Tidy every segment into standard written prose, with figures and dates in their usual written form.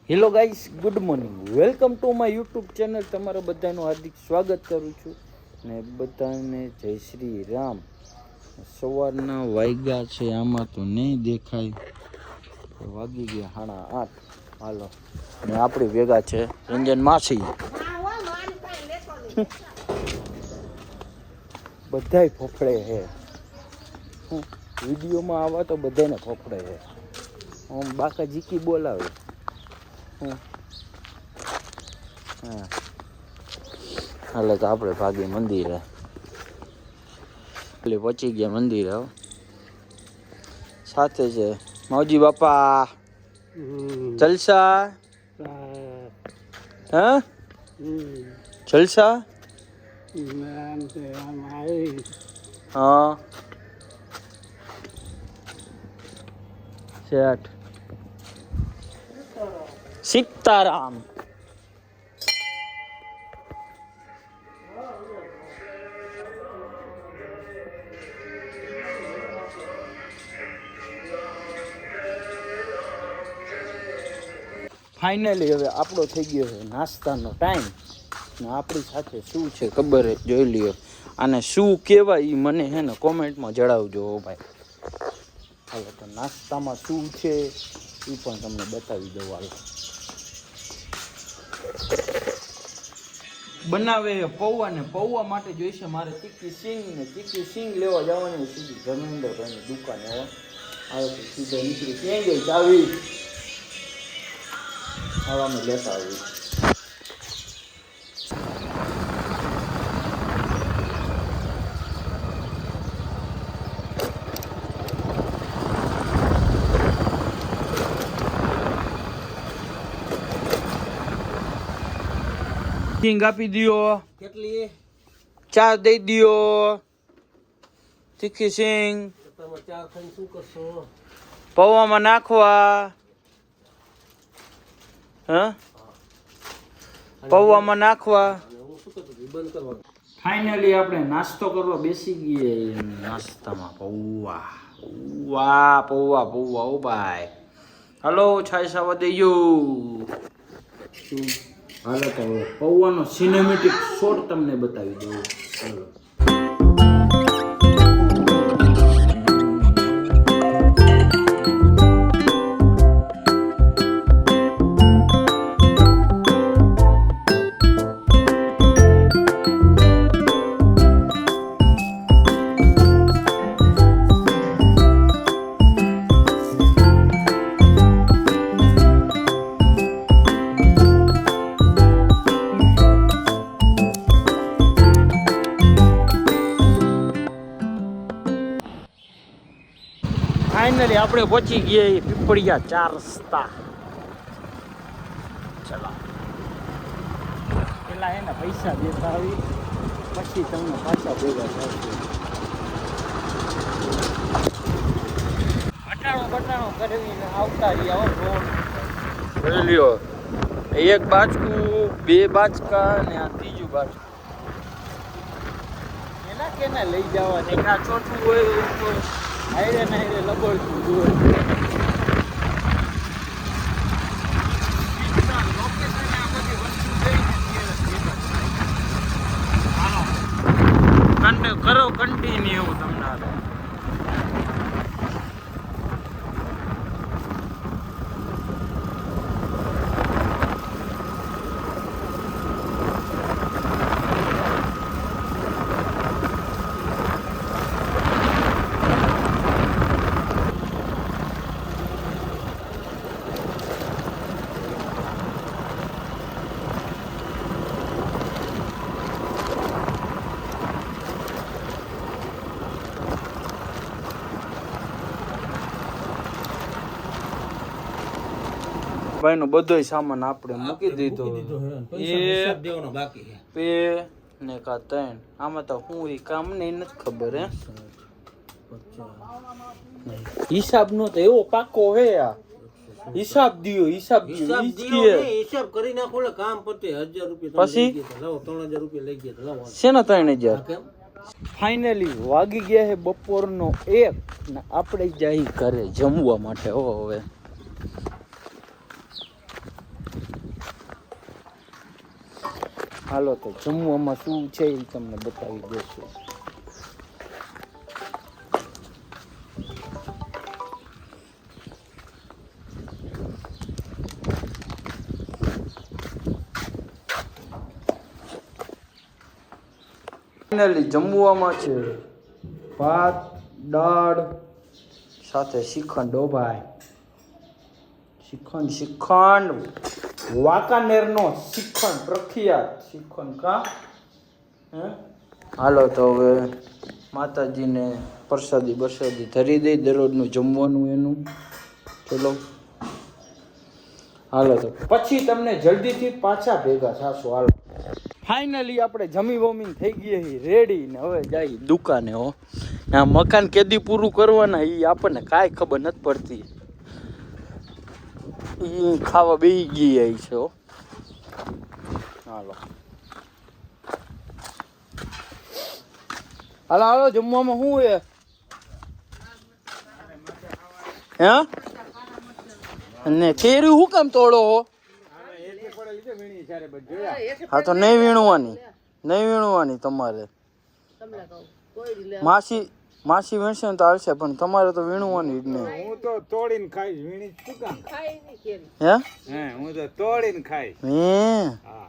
Hello guys, good morning. Welcome to my YouTube channel. તમારા બધાનું હાર્દિક સ્વાગત કરું છું ને બધાને જય શ્રી રામ. સવારના વાગ્યા છે, આમાં તો નહીં દેખાય, વાગી ગયા 8:30. હાલો, ને આપણી ભેગા છે રંજન માસી. બધાય ફોફડે છે વિડીયોમાં, આવા તો બધાને ફોફડે છે. આમ બાકા જીકી બોલાવે. હા, હાલે તો આપણે ભાગી મંદિરે. એટલે પહોંચી ગયા મંદિરે. સાથે છે માવજી બાપા. જલસા. હા, જલસા. હા, શેઠ સીતારામ. ફાઇનલી હવે આપણો થઈ ગયો છે નાસ્તાનો ટાઈમ. ને આપણી સાથે શું છે ખબર છે, જોઈ લ્યો. આને શું કહેવાય એ મને હે ને કોમેન્ટમાં જણાવજો ભાઈ. હવે તો નાસ્તામાં શું છે એ પણ તમને બતાવી દઉં. હાલ, બનાવે પૌવા, ને પૌવા માટે જોઈશે મારે તીખી સિંગ. ને તીખી સિંગ લેવા જવાની સીધી ધર્મેન્દ્રભાઈની દુકાને. હવે તો સીધો નીકળી ક્યાં ગઈ ચાવી? હવે અમે લેતા આવી. સિંગ આપી દિયો. કેટલી? 4 દઈ દિયો તીખી સિંગ. તમે 4 ખાઈને શું કરશો? પૌવામાં નાખવા. હા, પૌવામાં નાખવા. હું શું કરતો બંધ કરવાનું. ફાઇનલી આપણે નાસ્તો કરવા બેસી ગઈએ. નાસ્તામાં પૌવા. વાહ, પૌવા પૌવા. ઓ ભાઈ, હલો, છાય સાવા દેજો. હાલો તો પૌવાનો સિનેમેટિક શોટ તમને બતાવી દઉં. હાલો, ફાઇનલી આપણે પહોંચી ગયા પીપળિયા 4 રસ્તા. ચલો, પેલા એના પૈસા દેતા આવી, પછી તમને પાછા ભેગા થશે. બટાણો કરીને આવતા રહ્યા. જોઈ લ્યો, 1 બાચકું, 2 બાચકા ને આ 3જું બાચકું. એના કેના લઈ જવા ને આ ચોથું હોય તો હાઈરે ને હાઈરે લબડતું જોઈએ. કરો કન્ટિન્યુ તમને. ભાઈ નો બધો સામાન આપણે મૂકી દીધો. પે ને કા 3 આમાં તો હું એ કામ ને નથી ખબર. હે, હિસાબ નો તો એવો પાકો હે. આ હિસાબ દિયો, હિસાબ કરી નાખો. કામ પતે 1000 રૂપિયા પછી લાવો, 3000 રૂપિયા લઈ ગયા. લાવો શેના 3000? ફાઇનલી વાગી ગયા છે બપોરનો 1 ને આપણે જઈ ઘરે જમવા માટે. હવે હાલો તો જમવામાં શું છે એ તમને બતાવી દઈશું. ફાઇનલી જમવામાં છે ભાત, દાળ સાથે શ્રીખંડ. ઓ ભાઈ શ્રીખંડ વાંકાનેરનો શ્રીખંડ, પ્રખ્યાત શ્રીખંડ કા હે. હાલો તો હવે માતાજીને પ્રસાદી ધરી દઈ, દરરોજનું જમવાનું એનું. ચલો હાલો તો પછી તમને જલ્દીથી પાછા ભેગા થશો. હાલો ફાઇનલી આપણે જમી વમીને થઈ ગઈ રેડી ને હવે જઈ દુકાને. હો આ મકાન કેદી પૂરું કરવાના એ આપણને કાંઈ ખબર નથી પડતી. એ ખાવા બેસી ગઈ છે. હો હાલો હાલો હાલો જમવામાં શું હે? હે અને કેરી શું કામ તોડો હો? હા તો નહીં વીણવાની તમારે. માસી વેચશે ને તો હાલશે, પણ તમારે તો વીણવાની જ નહીં. હું તો તોડીને ખાઈશ, વીણી શું કામ? હે હું તો તોડીને ખાઈશ. હા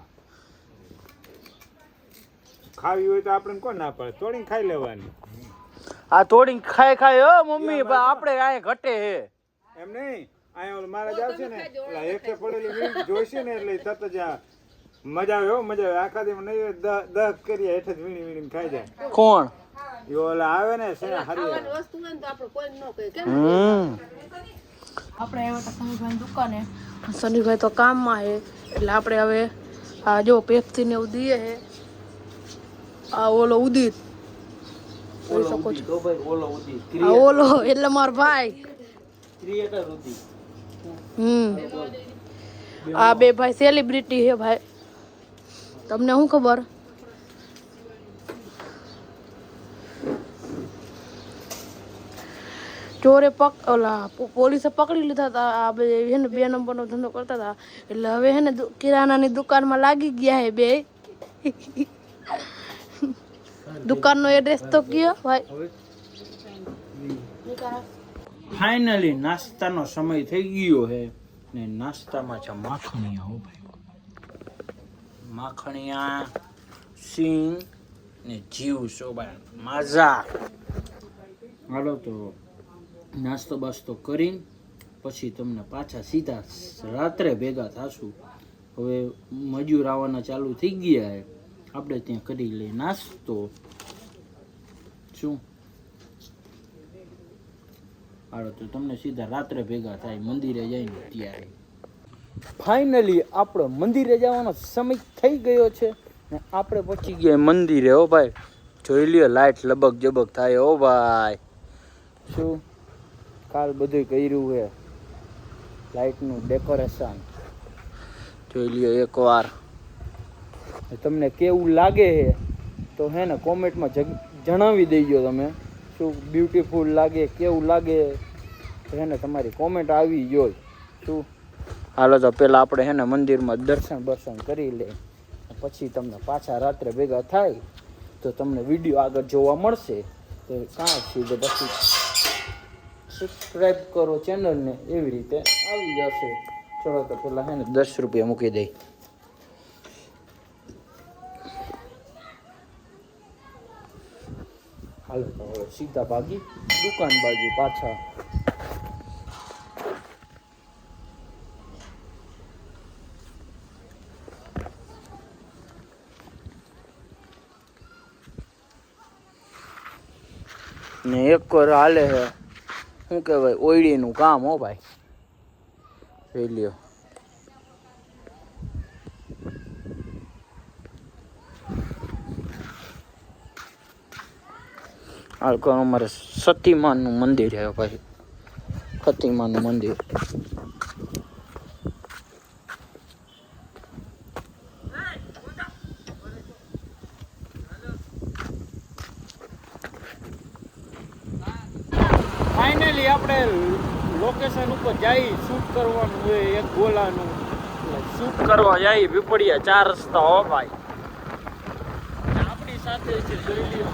ખાવી હોય તો આપણે કોણ ના પડે, તોડીને ખાઈ લેવાની. આ તોડીને ખાય હો મમ્મી, આપણે આ ઘટે હે એમ નહીં. અહીંયા ઓલો મહારાજ આવશે ને, એકસે પડેલી વીણી જોઈશે ને એટલે તરત જ મજા આવે. મજા આવે. આખા દી નહીં 10 કરીએ હેઠ જ વીણીને ખાઈ જાય. કોણ? એ ઓલા આવે ને સેના હારી આપણે આવ્યા હતા સનીભાઈ દુકાને. સનીભાઈ તો કામમાં છે એટલે આપણે હવે આ જો પેપ્સી ને એવું દઈએ છે. આ ઓલો ઉદિત જોઈ શકો છો. આ ઓલો એટલે મારો ભાઈ. આ બે ભાઈ સેલિબ્રિટી છે ભાઈ. તમને શું ખબર? ચોરે પોલીસે પકડી લીધા હતા. આ બે હે ને 2 નંબરનો ધંધો કરતા હતા એટલે હવે હે ને કિરાણાની દુકાનમાં લાગી ગયા હે બે. દુકાનનો એડ્રેસ તો કયો ભાઈ? ફાઇનલી નાસ્તાનો સમય થઈ ગયો છે ને નાસ્તામાં છે માખણિયા. હો ભાઈ માખણિયા, સિંગ ને જીવ સોબા માઝા. હાલો તો નાસ્તો બાસ્તો કરીને પછી તમને પાછા સીધા રાત્રે ભેગા થાશું. હવે મજૂર આવવાના ચાલુ થઈ ગયા છે, આપણે ત્યાં કરી લઈએ નાસ્તો. શું હાલો તો તમને સીધા રાત્રે ભેગા થાય મંદિરે જઈને ત્યારે. ફાઇનલી આપણો મંદિરે જવાનો સમય થઈ ગયો છે ને આપણે પહોંચી ગયા મંદિરે. હો ભાઈ જોઈ લ્યો લાઈટ લબક જબક થાય. હો ભાઈ શું કાલ બધું કર્યું છે, લાઈટનું ડેકોરેશન જોઈ લ્યો એકવાર. તમને કેવું લાગે છે તો હે ને કોમેન્ટમાં જણાવી દેજો. તમે શું બ્યુટીફુલ લાગે, કેવું લાગે તો હે ને તમારી કોમેન્ટ આવી જોઈ. શું હાલો તો પહેલાં આપણે હે ને મંદિરમાં દર્શન કરી લે, પછી તમને પાછા રાત્રે ભેગા થાય તો તમને વિડીયો આગળ જોવા મળશે. તો કાં સીધો પછી સબસ્ક્રાઈબ કરો ચેનલને, એવી રીતે આવી જશે. ચલો તો પહેલાં હે ને 10 રૂપિયા મૂકી દઈ. હાલો તો હવે સીધા ભાગી દુકાન બાજુ પાછા. ને એક વાર હાલે છે શું કહેવાય ઓયડીનું કામ. હો ભાઈ જોઈ લ્યો. હાલ અમારે સતીમાનું મંદિર છે ભાઈ, સતીમાનું મંદિર. ફાઇનલી આપણે લોકેશન ઉપર જઈ શૂટ કરવાનું હોય એક ગોલાનું. શૂટ કરવા જઈ પીપળિયા 4 રસ્તા. હો ભાઈ સાથે છે જોઈ લ્યો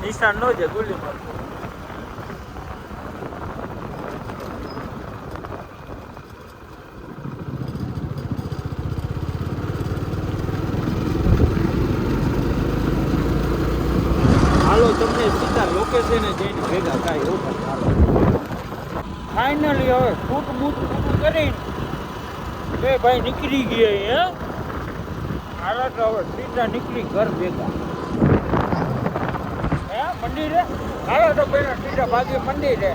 નિશાન નો છે ગોલી મારતો હાલો તમને સીધા લોકેશને જઈને ભેગા થાય એવું ફાઇનલી હવે ફૂટ બૂટ પૂરું કરીને બે ભાઈ નીકળી ગયા હે હાલો તો હવે સીધા નીકળી ઘર ભેગા હે મંદિરે હાલો તો પેલા સીધા ભાગી મંદિરે